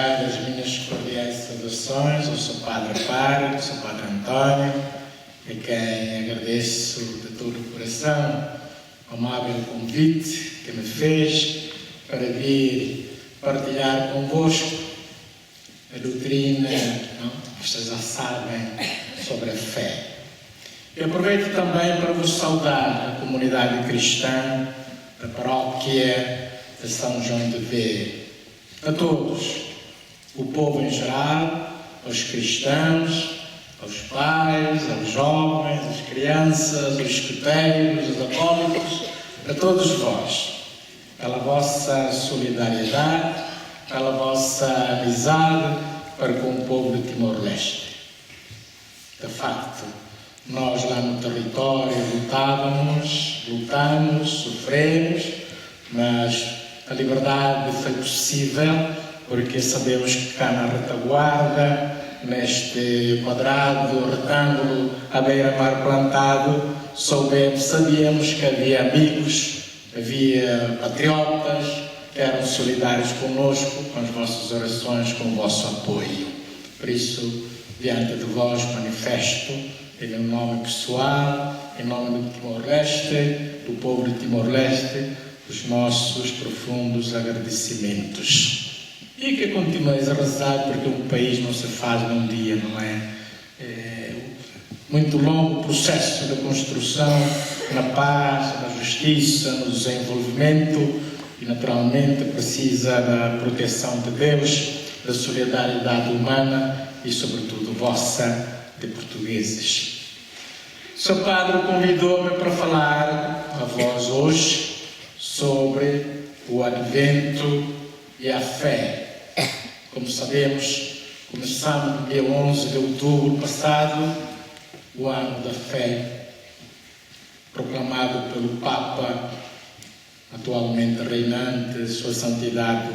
enviar as minhas cordiais saudações ao seu Padre Pároco, ao seu Padre António, a quem agradeço de todo o coração o amável convite que me fez para vir partilhar convosco a doutrina, vocês já sabem, sobre a fé. E aproveito também para vos saudar a comunidade cristã da paróquia de São João de Vê. A todos, o povo em geral, aos cristãos, aos pais, aos jovens, às crianças, aos escuteiros, aos acólitos, a todos vós, pela vossa solidariedade, pela vossa amizade para com o povo de Timor-Leste. De facto, nós lá no território lutamos, sofremos, mas a liberdade foi possível porque sabemos que cá na retaguarda, neste quadrado, retângulo, à beira-mar plantado, sabíamos que havia amigos, havia patriotas que eram solidários conosco, com as vossas orações, com o vosso apoio. Por isso, diante de vós, manifesto, em meu nome pessoal, em nome do Timor-Leste, do povo de Timor-Leste, os nossos profundos agradecimentos. E que continueis a rezar, porque um país não se faz num dia, não é? É muito longo o processo de construção na paz, na justiça, no desenvolvimento e, naturalmente, precisa da proteção de Deus, da solidariedade humana e, sobretudo, vossa, de portugueses. O Sr. Padre convidou-me para falar a vós hoje sobre o Advento e a fé. Como sabemos, começamos no dia 11 de outubro passado, o ano da fé, proclamado pelo Papa, atualmente reinante, Sua Santidade,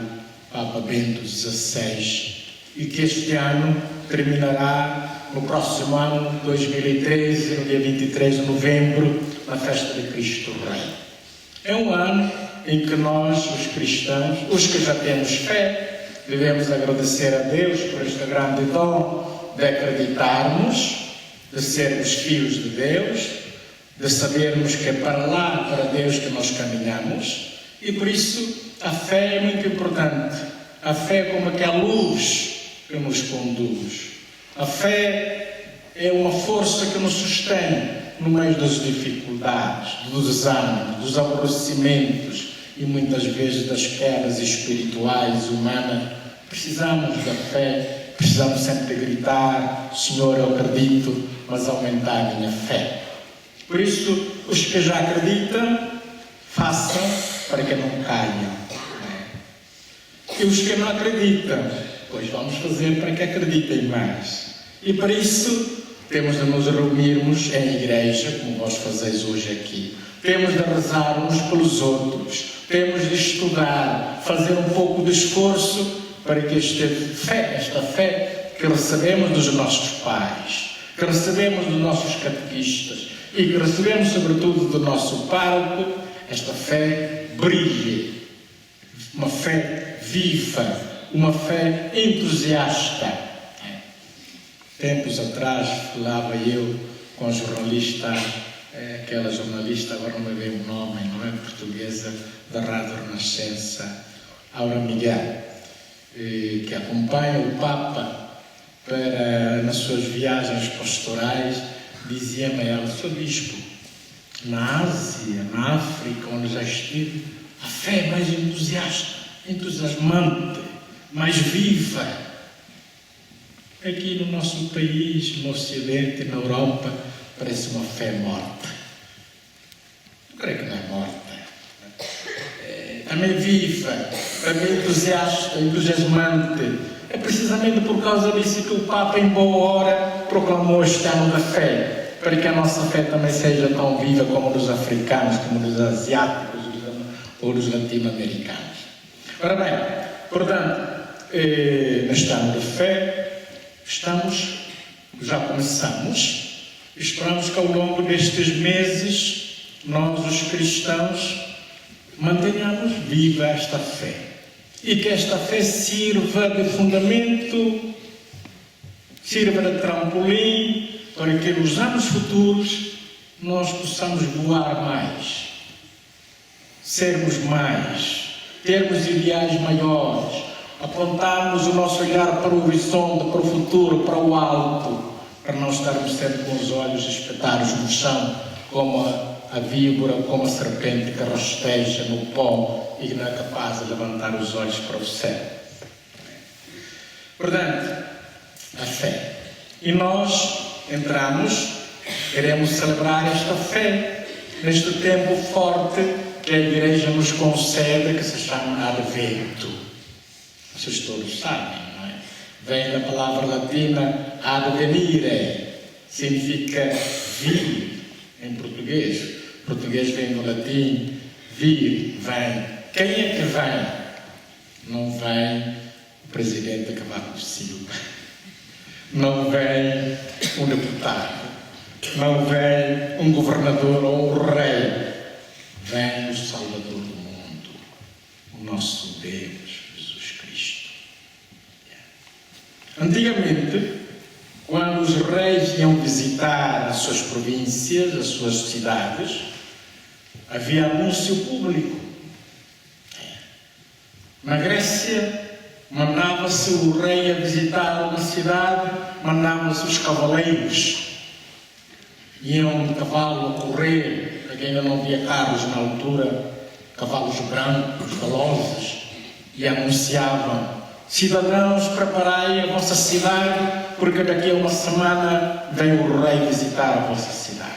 Papa Bento XVI, e que este ano terminará no próximo ano, 2013, no dia 23 de novembro, na festa de Cristo Rei. É um ano em que nós, os cristãos, os que já temos fé, devemos agradecer a Deus por este grande dom de acreditarmos, de sermos filhos de Deus, de sabermos que é para lá, para Deus que nós caminhamos, e por isso a fé é muito importante. A fé é como aquela luz que nos conduz. A fé é uma força que nos sustém no meio das dificuldades, dos desânimos, dos aborrecimentos e muitas vezes das quedas espirituais, humanas. Precisamos da fé, precisamos sempre de gritar: Senhor, eu acredito, mas aumentar a minha fé. Por isso, os que já acreditam, façam para que não caiam. E os que não acreditam, pois vamos fazer para que acreditem mais. E para isso, temos de nos reunirmos em igreja, como vós fazeis hoje aqui. Temos de rezar uns pelos outros. Temos de estudar, fazer um pouco de esforço para que esta fé que recebemos dos nossos pais, que recebemos dos nossos catequistas e que recebemos sobretudo do nosso pároco, esta fé brilhe. Uma fé viva, uma fé entusiasta. Tempos atrás falava eu com a jornalista, aquela jornalista, agora não me vem o nome, não é portuguesa, da Rádio Renascença, Aura Miguel, que acompanha o Papa nas suas viagens pastorais. Dizia-me ela: Sr. Bispo, na Ásia, na África, onde já estive, a fé é mais entusiasmante, mais viva. Aqui no nosso país, no Ocidente, na Europa, parece uma fé morta. Eu creio que não é morta. Também viva, também entusiasmante. É precisamente por causa disso que o Papa, em boa hora, proclamou este ano da fé, para que a nossa fé também seja tão viva como dos africanos, como dos asiáticos ou dos latino-americanos. Ora bem, portanto, neste ano da fé, já começamos, esperamos que ao longo destes meses, nós, os cristãos, mantenhamos viva esta fé. e que esta fé sirva de fundamento, sirva de trampolim para que nos anos futuros nós possamos voar mais, sermos mais, termos ideais maiores, apontarmos o nosso olhar para o horizonte, para o futuro, para o alto, para não estarmos sempre com os olhos espetados no chão, como a víbora, como a serpente que rasteja no pó e não é capaz de levantar os olhos para o céu. Portanto, a fé. E nós entramos, queremos celebrar esta fé neste tempo forte que a Igreja nos concede, que se chama Advento. Vocês todos sabem, não é? Vem da palavra latina advenire, significa vir em português. Português vem do latim vir, vem. Quem é que vem? Não vem o presidente Cavaco Silva, não vem um deputado, não vem um governador ou um rei, vem o Salvador do mundo, o nosso Deus, Jesus Cristo. Antigamente, quando os reis iam visitar as suas províncias, as suas cidades, havia anúncio público. Na Grécia, mandava-se o rei a visitar uma cidade, mandavam-se os cavaleiros. Iam de cavalo a correr, para quem ainda não via carros na altura, cavalos brancos, velozes, e anunciavam: cidadãos, preparai a vossa cidade, porque daqui a uma semana vem o rei visitar a vossa cidade.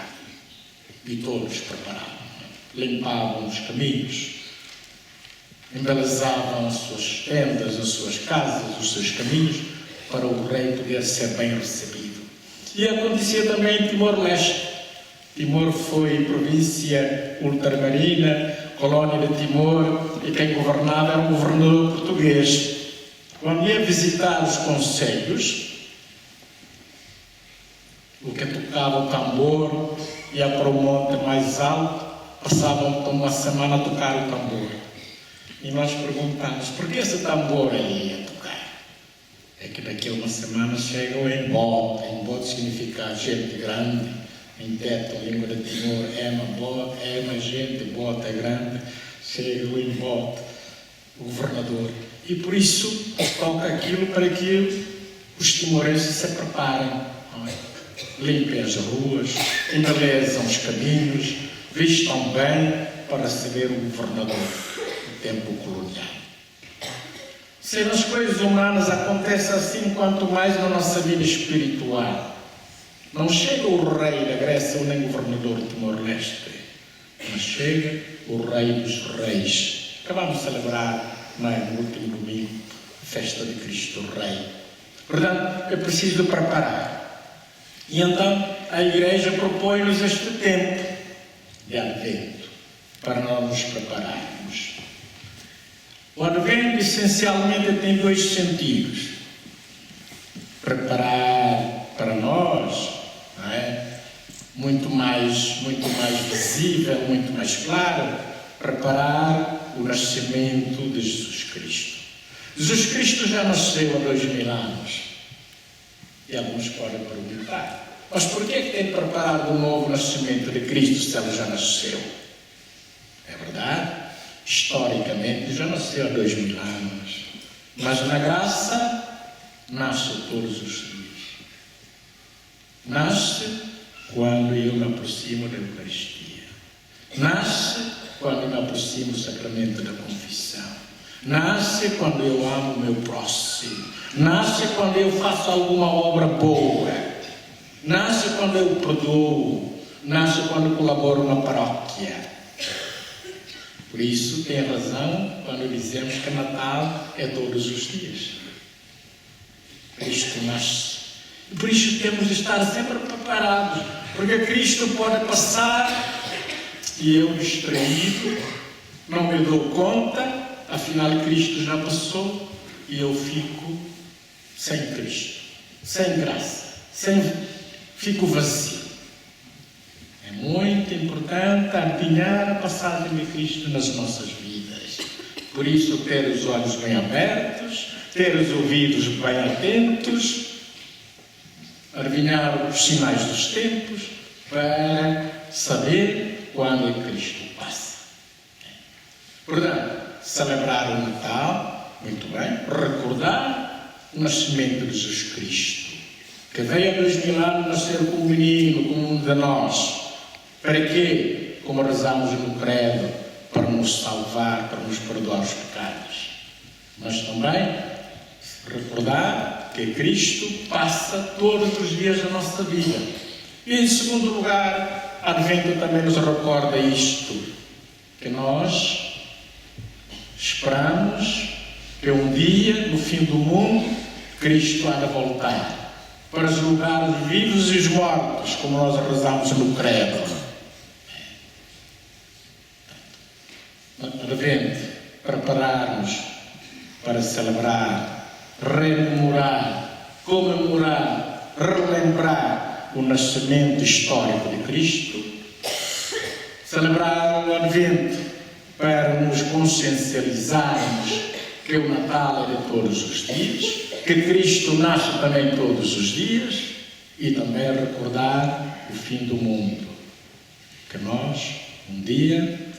E todos preparavam, limpavam os caminhos, embelezavam as suas tendas, as suas casas, os seus caminhos, para o rei poder ser bem recebido. E acontecia também em Timor-Leste. Timor foi província ultramarina, colónia de Timor, e quem governava era um governador português. Quando ia visitar os concelhos, o que tocava o tambor, ia para o monte mais alto, passavam uma semana a tocar o tambor. E nós perguntamos: por que esse tambor aí a tocar? É que daqui a uma semana chega o embote. Embote significa gente grande, em teto, a língua de Timor, bote, gente, bote é grande, chega o embote, o governador. E por isso toca aquilo para que os timorenses se preparem, limpem as ruas, embelezam os caminhos, vistam bem para receber o governador do tempo colonial. Se nas coisas humanas acontece assim, quanto mais na nossa vida espiritual. Não chega o rei da Grécia ou nem o governador de Timor-Leste, mas chega o rei dos reis. Acabamos de celebrar no último domingo a festa de Cristo Rei. Portanto, é preciso preparar. E então a Igreja propõe-nos este tempo de Advento para nós nos prepararmos. O Advento essencialmente tem dois sentidos: preparar para nós, não é? muito mais visível, muito mais claro, preparar o nascimento de Jesus Cristo. Jesus Cristo já nasceu há 2000 anos. E alguns podem perguntar: mas por que é que tem de preparar o novo nascimento de Cristo se ele já nasceu? É verdade, historicamente já nasceu há 2000 anos. Mas na graça, nasce todos os dias. Nasce quando eu me aproximo da Eucaristia. Nasce quando eu me aproximo do sacramento da confissão. Nasce quando eu amo o meu próximo. Nasce quando eu faço alguma obra boa. Nasce quando eu perdoo. Nasce quando colaboro na paróquia. Por isso tem razão quando dizemos que Natal é todos os dias. Cristo nasce. E por isso temos de estar sempre preparados, porque Cristo pode passar e eu, distraído, não me dou conta, afinal Cristo já passou e eu fico sem Cristo, sem graça, fico vazio. É muito importante empenhar a passagem de Cristo nas nossas vidas. Por isso, ter os olhos bem abertos, ter os ouvidos bem atentos, adivinhar os sinais dos tempos, para saber quando é que Cristo passa. Portanto, celebrar o Natal, muito bem, recordar o nascimento de Jesus Cristo, que veio há 2000 anos nascer como menino, como um de nós. Para quê? Como rezamos no credo, para nos salvar, para nos perdoar os pecados. Mas também recordar que Cristo passa todos os dias da nossa vida. E em segundo lugar, a Advento também nos recorda isto, que nós esperamos que um dia, no fim do mundo, Cristo há de voltar para julgar os vivos e os mortos, como nós rezamos no credo. Advento, preparar-nos para celebrar, rememorar, comemorar, relembrar o nascimento histórico de Cristo. Celebrar o Advento para nos consciencializarmos que o Natal é de todos os dias, que Cristo nasce também todos os dias, e também recordar o fim do mundo, que nós, um dia,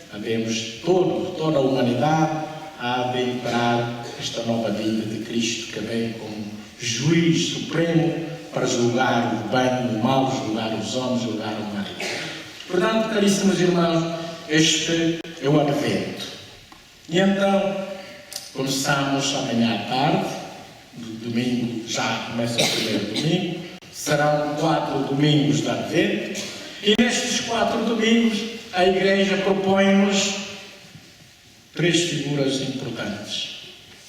toda a humanidade há de entrar esta nova vida de Cristo, que vem como juiz supremo para julgar o bem e o mal, julgar os homens, julgar a humanidade. Portanto, caríssimos irmãos, este é o Advento. E então, começamos amanhã à tarde, domingo, já começa o primeiro domingo, serão 4 domingos de Advento, e nestes 4 domingos, a Igreja propõe-nos 3 figuras importantes.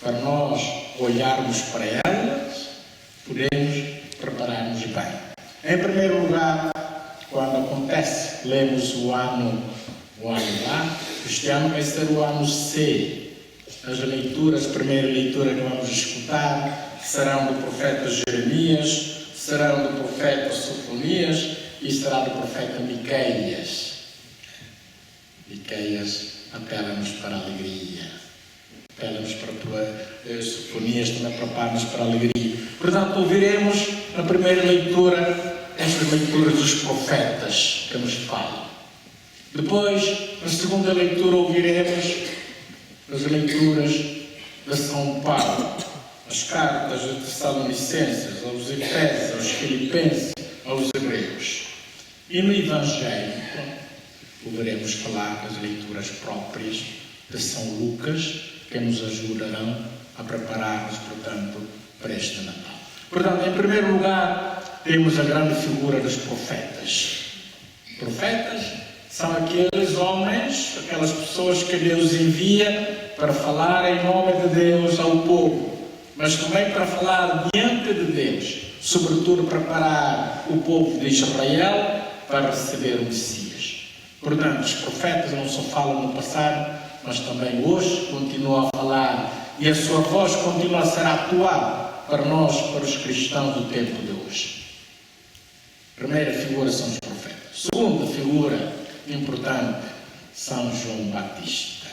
Para nós olharmos para elas, podemos preparar-nos bem. Em primeiro lugar, quando acontece, lemos o ano lá, este ano vai ser o ano C. As leituras, a primeira leitura que vamos escutar, serão do profeta Jeremias, serão do profeta Sofonias e será do profeta Miqueias. Miqueias apela-nos para a alegria, apela-nos para Sofonias também prepara-nos para a alegria. Portanto, ouviremos na primeira leitura estas leituras dos profetas que nos falam. Depois, na segunda leitura, ouviremos as leituras de São Paulo, as cartas aos Tessalonicenses, aos Efésios, aos Filipenses, aos Hebreus. E no Evangelho, ouviremos falar das leituras próprias de São Lucas, que nos ajudarão a preparar-nos, portanto, para este Natal. Portanto, em primeiro lugar, temos a grande figura dos profetas. Profetas são aqueles homens, aquelas pessoas que Deus envia para falar em nome de Deus ao povo, mas também para falar diante de Deus, sobretudo preparar o povo de Israel para receber o Messias. Portanto, os profetas não só falam no passado, mas também hoje continuam a falar, e a sua voz continua a ser atual para nós, para os cristãos do tempo de hoje. Primeira figura são os profetas. Segunda figura importante, São João Batista.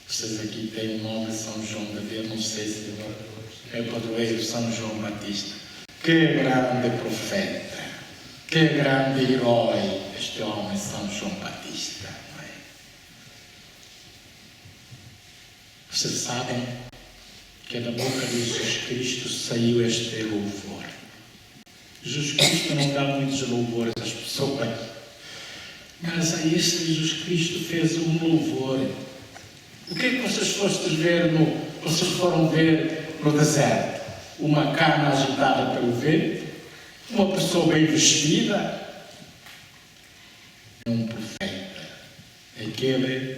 Vocês aqui têm o nome de São João de Deus, não sei se é padroeiro, São João Batista. Que grande profeta, que grande herói este homem, São João Batista. Não é? Vocês sabem que da boca de Jesus Cristo saiu este louvor. Jesus Cristo não dá muitos louvores às pessoas, mas a este Jesus Cristo fez um louvor. O que é que vocês foram ver no deserto? Uma cana agitada pelo vento? Uma pessoa bem vestida? É um profeta. Aquele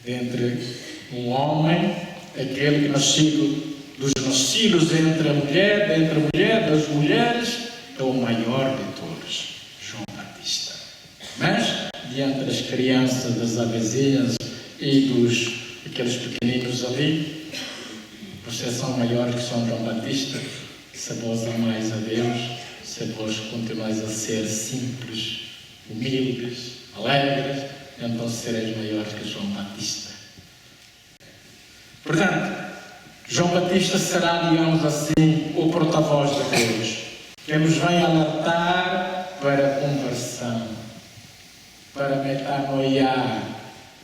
dentre um homem, aquele que dos nascidos entre a mulher, das mulheres, é o maior de todos, João Batista. Mas, diante das crianças, das avezinhas e aqueles pequeninos ali, vocês são maiores que São João Batista. Se vós amais a Deus, se vós continuais a ser simples, humildes, alegres, então sereis maiores que João Batista. Portanto, João Batista será, digamos assim, o porta-voz de Deus, que nos vem alertar para a conversão, para metanoia,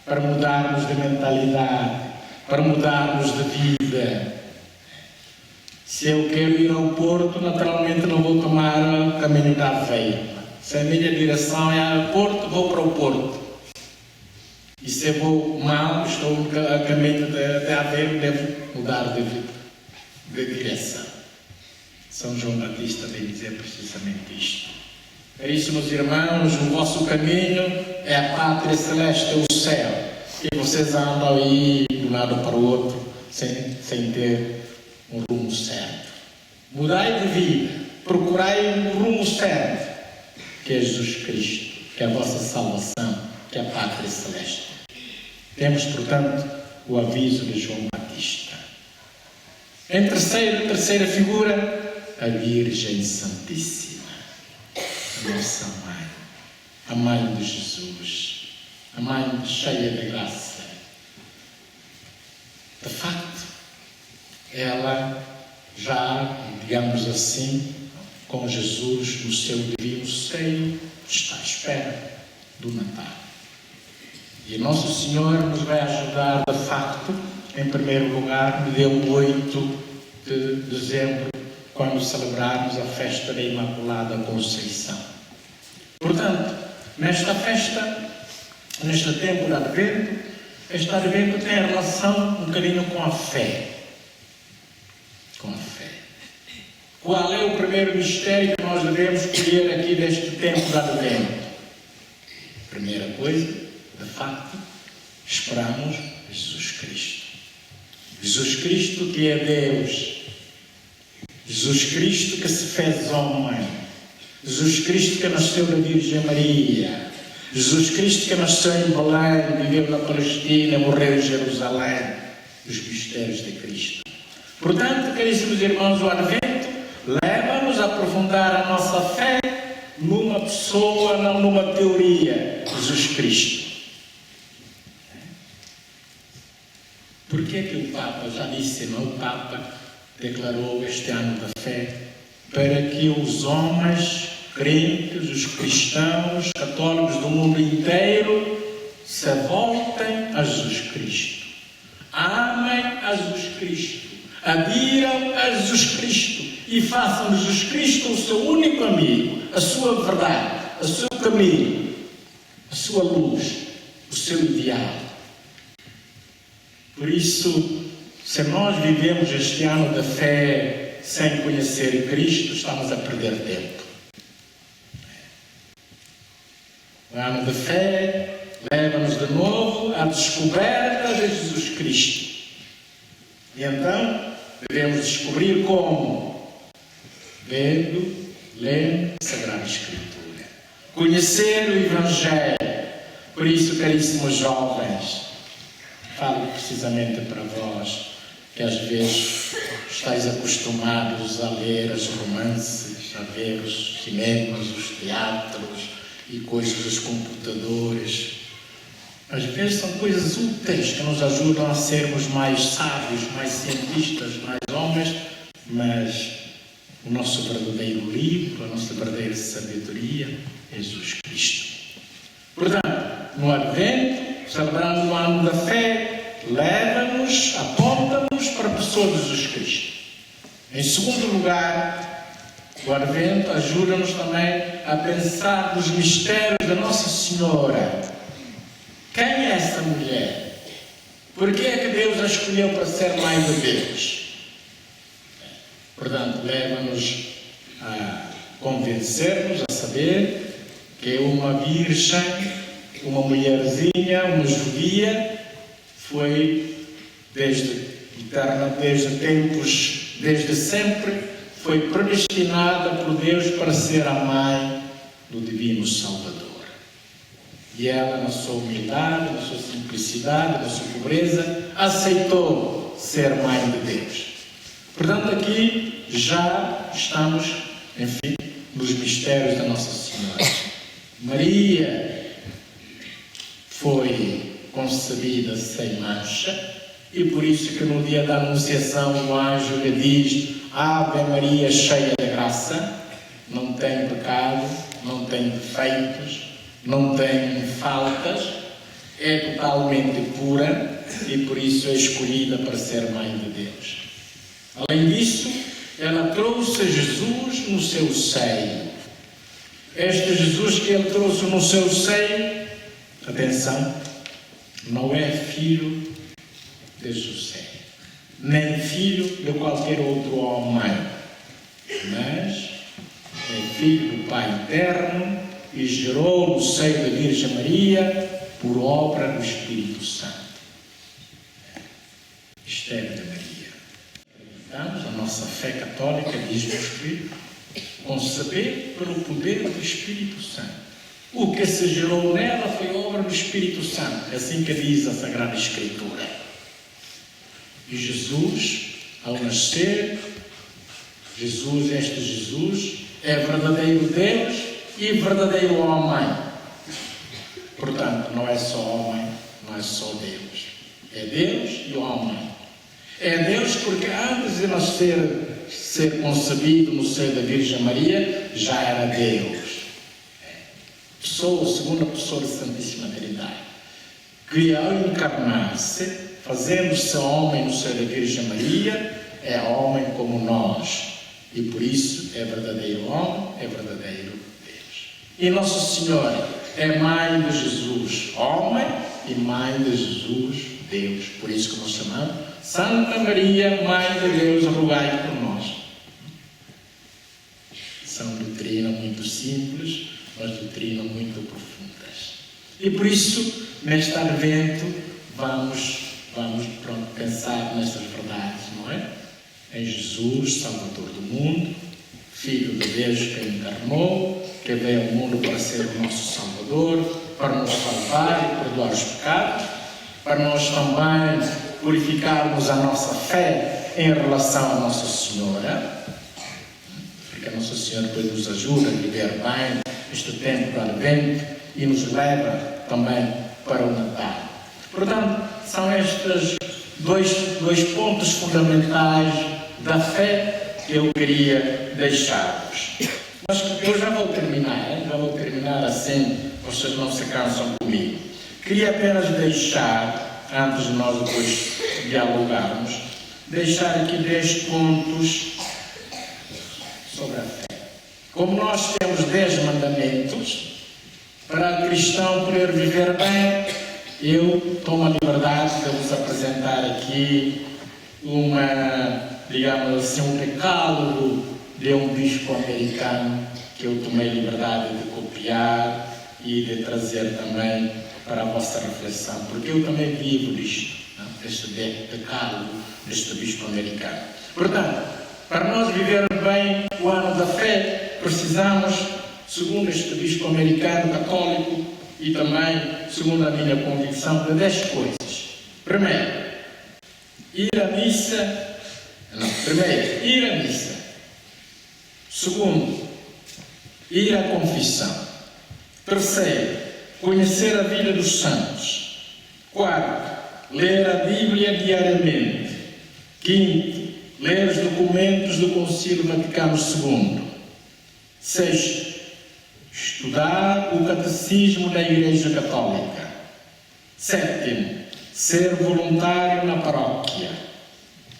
para mudarmos de mentalidade, para mudarmos de vida. Se eu quero ir ao Porto, naturalmente não vou tomar o caminho da Aveiro. Se a minha direção é ao Porto, vou para o Porto. E se eu vou mal, estou a caminho de Aveiro, devo mudar de direção. São João Batista vem dizer precisamente isto. É isso, meus irmãos, o vosso caminho é a pátria celeste, é o céu. E vocês andam aí de um lado para o outro, sem ter um rumo certo. Mudai de vida, procurai um rumo certo, que é Jesus Cristo, que é a vossa salvação, que é a pátria celeste. Temos, portanto, o aviso de João Batista. Em terceira figura, a Virgem Santíssima, a nossa mãe, a mãe de Jesus, a mãe cheia de graça. De facto, ela já, digamos assim, com Jesus no seu divino seio, está à espera do Natal. E Nosso Senhor nos vai ajudar, de facto, em primeiro lugar, no dia 8 de dezembro, quando celebrarmos a festa da Imaculada Conceição. Portanto, nesta festa, neste tempo de Advento, este Advento tem relação um bocadinho com a fé. Com a fé. Qual é o primeiro mistério que nós devemos escolher aqui deste tempo de Advento? Primeira coisa, de facto, esperamos Jesus Cristo. Jesus Cristo que é Deus. Jesus Cristo que se fez homem. Jesus Cristo que nasceu da Virgem Maria. Jesus Cristo que nasceu em Belém, viveu na Palestina, morreu em Jerusalém. Os mistérios de Cristo. Portanto, caríssimos irmãos, o Advento leva-nos a aprofundar a nossa fé numa pessoa, não numa teoria, Jesus Cristo. Por que o Papa, já disse, não? O Papa declarou este ano da fé para que os homens crentes, os cristãos, católicos do mundo inteiro se voltem a Jesus Cristo. Amem a Jesus Cristo. Adiram a Jesus Cristo e façam de Jesus Cristo o seu único amigo, a sua verdade, o seu caminho, a sua luz, o seu ideal. Por isso, se nós vivemos este ano da fé sem conhecer Cristo, estamos a perder tempo. O ano da fé leva-nos de novo à descoberta de Jesus Cristo. E então, devemos descobrir como? Vendo, lendo a Sagrada Escritura. Conhecer o Evangelho. Por isso, caríssimos jovens, falo precisamente para vós, que às vezes estáis acostumados a ler os romances, a ver os cinemas, os teatros e coisas dos computadores. Às vezes são coisas úteis que nos ajudam a sermos mais sábios, mais cientistas, mais homens, mas o nosso verdadeiro livro, a nossa verdadeira sabedoria é Jesus Cristo. Portanto, no Advento, celebrando o ano da fé, leva-nos, aponta-nos para a pessoa de Jesus Cristo. Em segundo lugar, o Advento ajuda-nos também a pensar nos mistérios da Nossa Senhora. Quem é essa mulher? Por que é que Deus a escolheu para ser mãe de Deus? Portanto, leva-nos a convencer-nos, a saber que uma virgem, uma mulherzinha, uma judia, foi desde tempos, desde sempre, foi predestinada por Deus para ser a mãe do Divino Salvador. E ela, na sua humildade, na sua simplicidade, na sua pobreza, aceitou ser mãe de Deus. Portanto, aqui já estamos, enfim, nos mistérios da Nossa Senhora. Maria foi concebida sem mancha, E por isso que no dia da Anunciação o anjo lhe diz: Ave Maria, cheia de graça, não tem pecado, não tem defeitos, não tem faltas, é totalmente pura e por isso é escolhida para ser mãe de Deus. Além disso, ela trouxe Jesus no seu seio. Este Jesus que ele trouxe no seu seio, atenção, não é filho de José, nem filho de qualquer outro homem, mas é filho do Pai Eterno e gerou no seio da Virgem Maria por obra do Espírito Santo. Mistério de Maria. A nossa fé católica diz-nos que conceber pelo poder do Espírito Santo. O que se gerou nela foi obra do Espírito Santo, é assim que diz a Sagrada Escritura. E Jesus, ao nascer, este Jesus, é verdadeiro Deus e verdadeiro homem. Portanto, não é só homem, não é só Deus. É Deus e homem. É Deus porque antes de nascer, ser concebido no seio da Virgem Maria, já era Deus. Segunda pessoa da Santíssima Trindade, que ao encarnar-se, fazendo-se homem no seio da Virgem Maria, é homem como nós. E por isso é verdadeiro homem, é verdadeiro Deus. E Nossa Senhora é mãe de Jesus, homem, e mãe de Jesus, Deus. Por isso que nós chamamos Santa Maria, Mãe de Deus, rogai por nós. São doutrinas muito simples, mas doutrinas muito profundas. E por isso, neste advento, vamos pensar nestas verdades, não é? Em Jesus, Salvador do mundo, Filho de Deus que encarnou, que veio ao mundo para ser o nosso Salvador, para nos salvar e perdoar os pecados, para nós também purificarmos a nossa fé em relação à Nossa Senhora, porque a Nossa Senhora depois nos ajuda a viver bem este tempo do Advento e nos leva também para o Natal. Portanto, são estes dois pontos fundamentais da fé que eu queria deixar-vos. Mas eu já vou terminar assim, vocês não se cansam comigo. Queria apenas deixar, antes de nós depois dialogarmos, deixar aqui 10 pontos sobre a fé. Como nós temos 10 mandamentos, para o cristão poder viver bem, eu tomo a liberdade de vos apresentar aqui digamos assim, um decálogo de um bispo americano que eu tomei liberdade de copiar e de trazer também para a vossa reflexão, porque eu também vivo disto, este decálogo deste bispo americano. Portanto, para nós vivermos bem o ano da fé, precisamos, segundo este bispo americano católico e também, segundo a minha convicção, de 10 coisas. Primeiro, ir à missa. Segundo, ir à confissão. Terceiro, conhecer a vida dos santos. Quarto, ler a Bíblia diariamente. Quinto, ler os documentos do Concílio Vaticano II. Sexto, estudar o catecismo da Igreja Católica. Sétimo, ser voluntário na paróquia.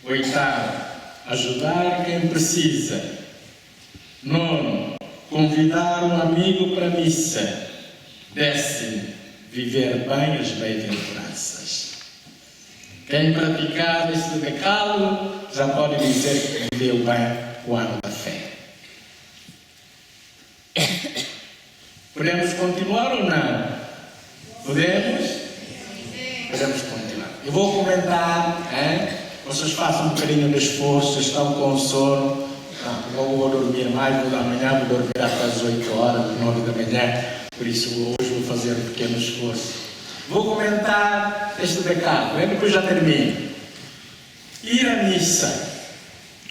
Oitavo, ajudar quem precisa. Nono, convidar um amigo para a missa. Décimo, viver bem as bem-aventuranças. Quem praticar este decálogo já pode dizer que viveu bem o ano da fé. Podemos continuar ou não? Podemos? Podemos continuar. Eu vou comentar, vocês façam um bocadinho de esforço, estão com sono. Não vou dormir mais, vou amanhã vou dormir até às 8 horas, 9 da manhã. Por isso hoje vou fazer um pequeno esforço. Vou comentar este decálogo, depois já termino. Ir à missa.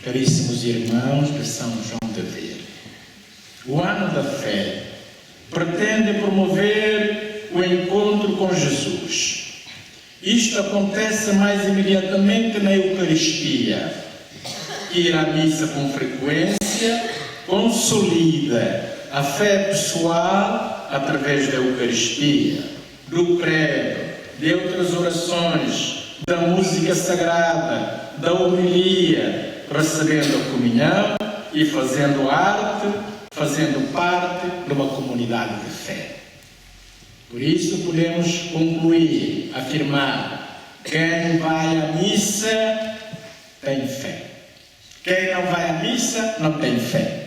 Caríssimos irmãos de São João de Ver, o ano da fé pretende promover o encontro com Jesus Isto acontece mais imediatamente na Eucaristia. Ir à missa com frequência consolida a fé pessoal através da Eucaristia, do credo, de outras orações, da música sagrada, da homilia, recebendo a comunhão e fazendo arte, fazendo parte de uma comunidade de fé. Por isso podemos concluir, afirmar: quem vai à missa tem fé. Quem não vai à missa não tem fé.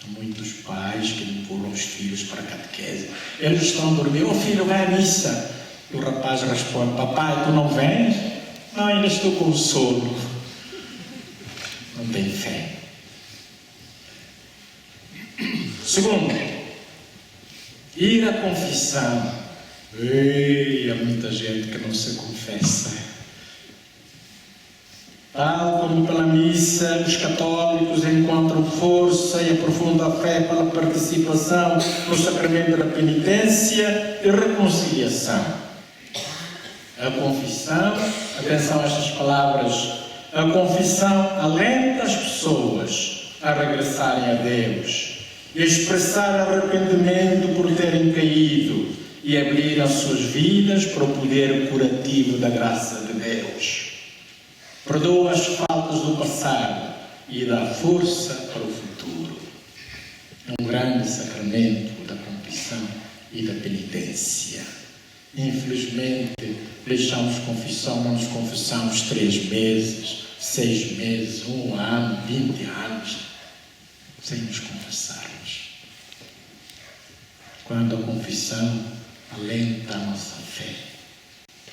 Há muitos pais que empurram os filhos para a catequese. Eles estão a dormir: "Oh filho, vai à missa." E o rapaz responde: "Papai, tu não vens?" "Não, ainda estou com sono." Não tem fé. Segundo, ir à confissão. Há muita gente que não se confessa. Tal como pela missa, os católicos encontram força e aprofundam a fé pela participação no sacramento da penitência e reconciliação. A confissão, atenção a estas palavras, a confissão alenta as pessoas a regressarem a Deus e a expressar arrependimento por terem caído e abrir as suas vidas para o poder curativo da graça de Deus. Perdoa as faltas do passado e dá força para o futuro. É um grande sacramento da confissão e da penitência. Infelizmente, deixamos confissão, não nos confessamos 3 meses, 6 meses, 1 ano, 20 anos, sem nos confessarmos. Quando a confissão alenta a nossa fé.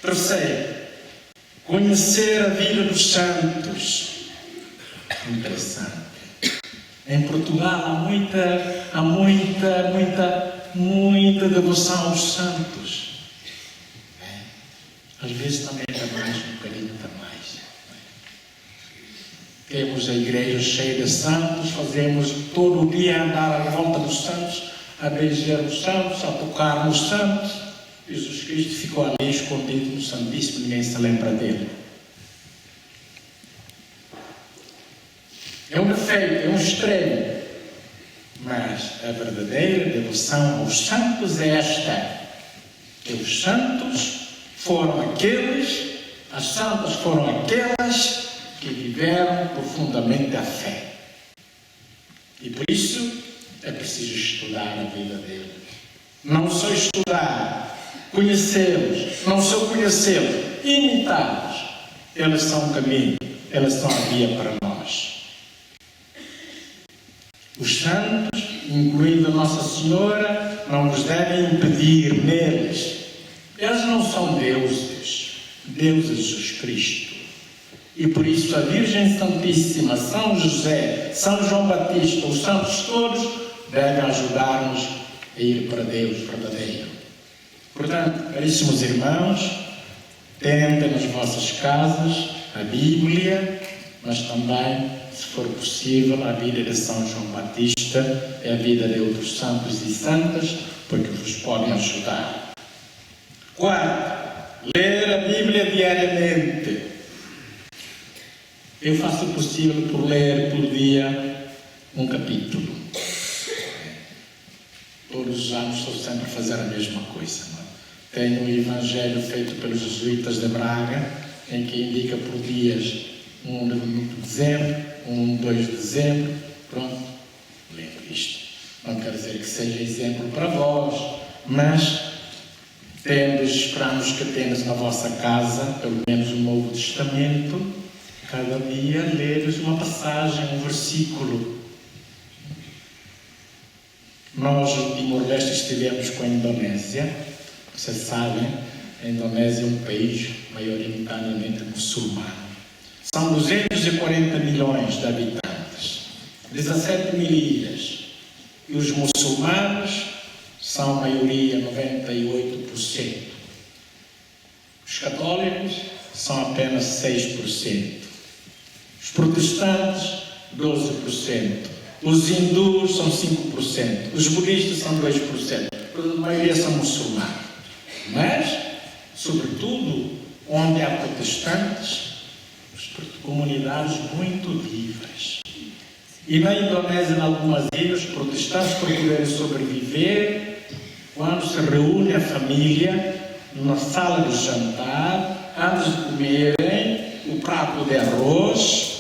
Terceiro, conhecer a vida dos santos. Interessante. Em Portugal há muita devoção aos santos. Às vezes também dá mais, um bocadinho dá mais. Temos a igreja cheia de santos, fazemos todo o dia andar à volta dos santos, a benzer os santos, a tocar nos santos. Jesus Cristo ficou ali escondido no Santíssimo, ninguém se lembra dele. É um defeito, é um extremo. Mas a verdadeira devoção aos santos é esta: que os santos foram aqueles, as santas foram aquelas que viveram profundamente a fé. E por isso é preciso estudar a vida deles. Não só estudar, conhecê-los, não só conhecê-los, imitá-los. Eles são o caminho, eles são a via para nós. Os santos, incluindo a Nossa Senhora, não nos devem impedir neles. Eles não são deuses, Deus é Jesus Cristo. E por isso a Virgem Santíssima, São José, São João Batista, os santos todos, devem ajudar-nos a ir para Deus verdadeiro. Portanto, caríssimos irmãos, tentem nas vossas casas a Bíblia, mas também, se for possível, a vida de São João Batista e a vida de outros santos e santas, porque vos podem ajudar. Quarto, ler a Bíblia diariamente. Eu faço o possível por ler por dia um capítulo. Todos os anos estou sempre a fazer a mesma coisa. Não é? Tenho o Evangelho feito pelos jesuítas de Braga, em que indica por dias 1 de dezembro, 2 de dezembro. Pronto, lembro isto. Não quer dizer que seja exemplo para vós, mas esperamos que tenhas na vossa casa, pelo menos o Novo Testamento, cada dia leres uma passagem, um versículo. Nós, em Timor-Leste, estivemos com a Indonésia. Vocês sabem, a Indonésia é um país maioritariamente muçulmano. São 240 milhões de habitantes, 17 mil ilhas. E os muçulmanos são a maioria, 98%. Os católicos são apenas 6%. Os protestantes, 12%. Os hindus são 5%, os budistas são 2%, a maioria são muçulmanos. Mas, sobretudo, onde há protestantes, comunidades muito vivas. E na Indonésia, em algumas ilhas, os protestantes, para poderem sobreviver, quando se reúne a família numa sala de jantar, antes de comerem o prato de arroz,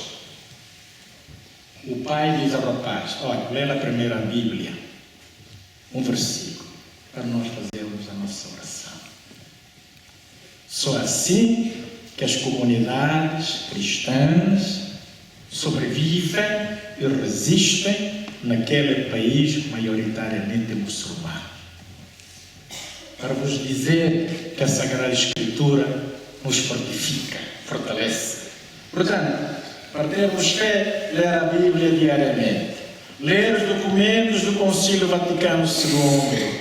o pai diz ao rapaz: olha, lê a primeira Bíblia, um versículo, para nós fazermos a nossa oração. Só assim que as comunidades cristãs sobrevivem e resistem naquele país maioritariamente muçulmano. Para vos dizer que a Sagrada Escritura nos fortifica, fortalece. Portanto, para termos fé, ler a Bíblia diariamente, ler os documentos do Concílio Vaticano II.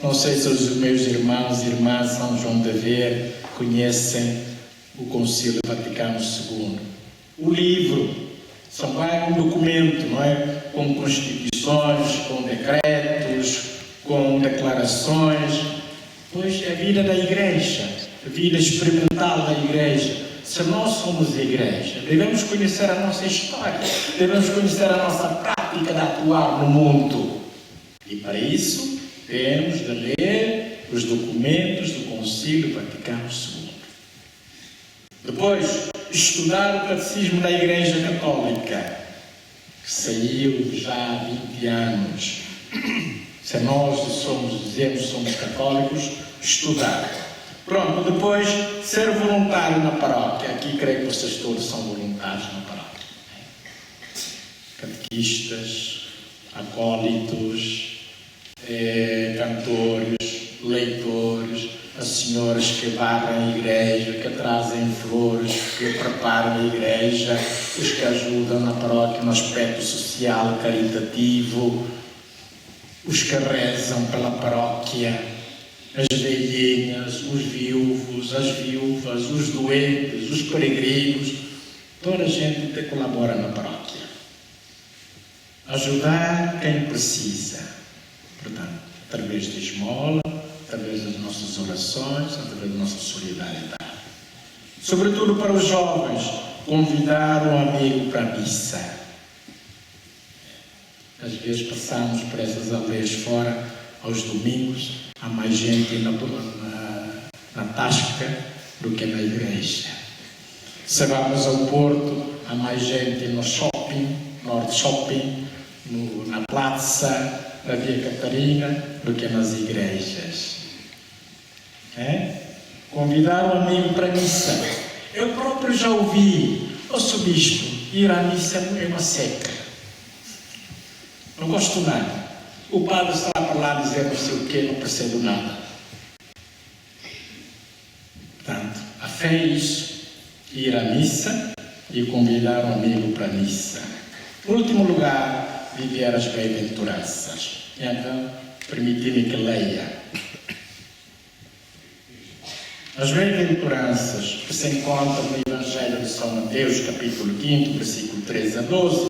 Não sei se os meus irmãos e irmãs São João de Ver conhecem o Concílio Vaticano II. O livro são um documento, não é? Com constituições, com decretos, com declarações. Pois é a vida da Igreja, a vida experimental da Igreja. Se nós somos a Igreja, devemos conhecer a nossa história, devemos conhecer a nossa prática de atuar no mundo. E para isso, temos de ler os documentos do Concílio Vaticano II. Depois, estudar o Catecismo da Igreja Católica, que saiu já há 20 anos. Se nós dizemos que somos católicos, estudar. Pronto, depois, ser voluntário na paróquia. Aqui creio que vocês todos são voluntários na paróquia. Catequistas, acólitos, cantores, leitores, as senhoras que varrem a igreja, que trazem flores, que preparam a igreja, os que ajudam na paróquia no aspecto social, caritativo, os que rezam pela paróquia, as velhinhas, os viúvos, as viúvas, os doentes, os peregrinos, toda a gente que colabora na paróquia. Ajudar quem precisa, portanto, através de esmola, através das nossas orações, através da nossa solidariedade. Sobretudo para os jovens, convidar um amigo para a missa. Às vezes passamos por essas aldeias fora, aos domingos, há mais gente na tasca do que na igreja. Se vamos ao Porto, há mais gente no shopping, Norte Shopping, na Praça da Via Catarina, do que nas igrejas. Convidar um amigo para a missa. Eu próprio já ouvi: ouço bispo, ir à missa é uma seca. Não gosto nada. O padre está para lá dizer não sei o quê, não percebo nada. Portanto, a fé é isso: ir à missa e convidar um amigo para a missa. Em último lugar, viver as bem-aventuranças. E então, permitir-me que leia. As bem-aventuranças que se encontram no Evangelho de São Mateus, capítulo 5, versículo 13 a 12,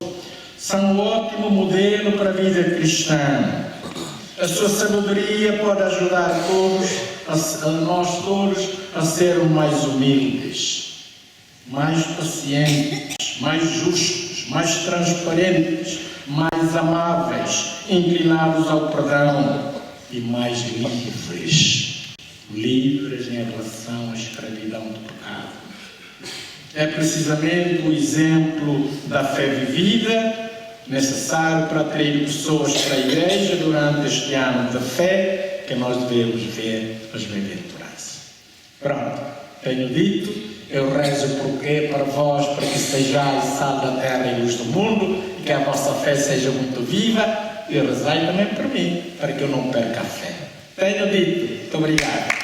são um ótimo modelo para a vida cristã. A sua sabedoria pode ajudar nós todos a sermos mais humildes, mais pacientes, mais justos, mais transparentes, mais amáveis, inclinados ao perdão e mais livres em relação à escravidão do pecado. É precisamente o exemplo da fé vivida necessário para atrair pessoas para a igreja durante este ano da fé que nós devemos ver as bem-aventuranças. Pronto, tenho dito, eu rezo para vós, para que sejais sal da terra e luz do mundo, e que a vossa fé seja muito viva, e rezai também por mim, para que eu não perca a fé. Tenho dito, muito obrigado.